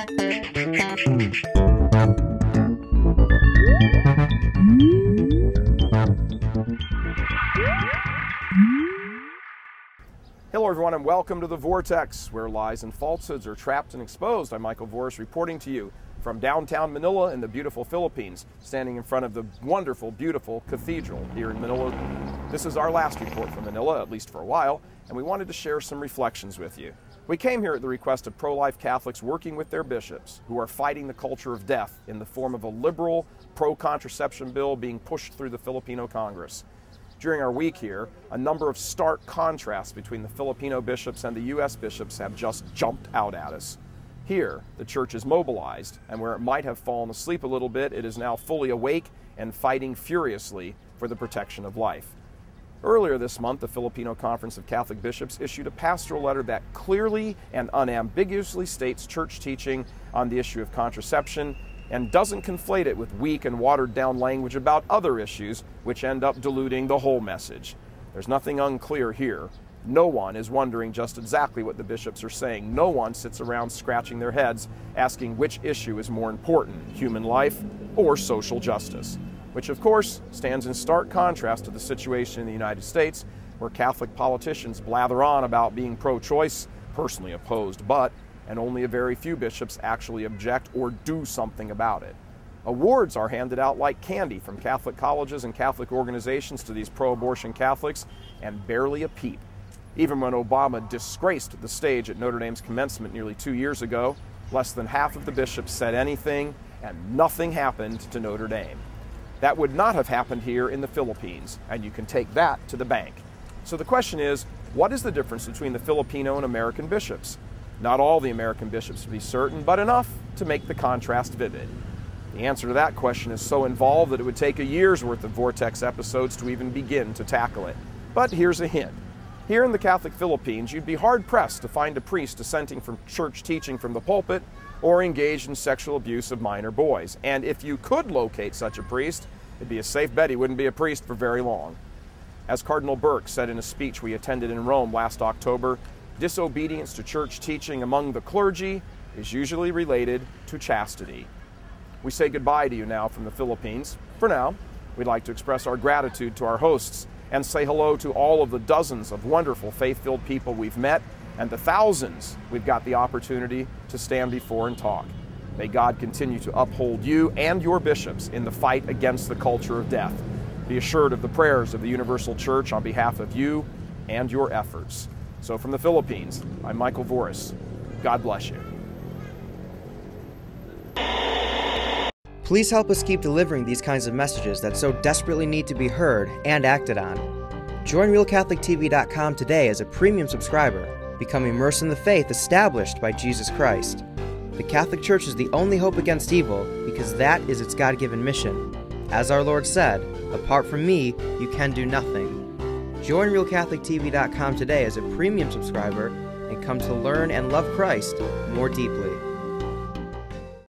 Hello everyone and welcome to The Vortex, where lies and falsehoods are trapped and exposed. I'm Michael Voris reporting to you from downtown Manila in the beautiful Philippines, standing in front of the wonderful, beautiful cathedral here in Manila. This is our last report from Manila, at least for a while, and we wanted to share some reflections with you. We came here at the request of pro-life Catholics working with their bishops who are fighting the culture of death in the form of a liberal pro-contraception bill being pushed through the Filipino Congress. During our week here, a number of stark contrasts between the Filipino bishops and the U.S. bishops have just jumped out at us. Here, the church is mobilized, and where it might have fallen asleep a little bit, it is now fully awake and fighting furiously for the protection of life. Earlier this month, the Filipino Conference of Catholic Bishops issued a pastoral letter that clearly and unambiguously states church teaching on the issue of contraception and doesn't conflate it with weak and watered-down language about other issues, which end up diluting the whole message. There's nothing unclear here. No one is wondering just exactly what the bishops are saying. No one sits around scratching their heads asking which issue is more important, human life or social justice, which of course stands in stark contrast to the situation in the United States, where Catholic politicians blather on about being pro-choice, personally opposed, and only a very few bishops actually object or do something about it. Awards are handed out like candy from Catholic colleges and Catholic organizations to these pro-abortion Catholics, and barely a peep. Even when Obama disgraced the stage at Notre Dame's commencement nearly 2 years ago, less than half of the bishops said anything, and nothing happened to Notre Dame. That would not have happened here in the Philippines, and you can take that to the bank. So the question is, what is the difference between the Filipino and American bishops? Not all the American bishops to be certain, but enough to make the contrast vivid. The answer to that question is so involved that it would take a year's worth of Vortex episodes to even begin to tackle it. But here's a hint. Here in the Catholic Philippines, you'd be hard-pressed to find a priest dissenting from church teaching from the pulpit or engaged in sexual abuse of minor boys. And if you could locate such a priest, it'd be a safe bet he wouldn't be a priest for very long. As Cardinal Burke said in a speech we attended in Rome last October, disobedience to church teaching among the clergy is usually related to chastity. We say goodbye to you now from the Philippines. For now, we'd like to express our gratitude to our hosts and say hello to all of the dozens of wonderful faith-filled people we've met and the thousands we've got the opportunity to stand before and talk. May God continue to uphold you and your bishops in the fight against the culture of death. Be assured of the prayers of the Universal Church on behalf of you and your efforts. So from the Philippines, I'm Michael Voris. God bless you. Please help us keep delivering these kinds of messages that so desperately need to be heard and acted on. Join RealCatholicTV.com today as a premium subscriber. Become immersed in the faith established by Jesus Christ. The Catholic Church is the only hope against evil because that is its God-given mission. As our Lord said, apart from me, you can do nothing. Join RealCatholicTV.com today as a premium subscriber and come to learn and love Christ more deeply.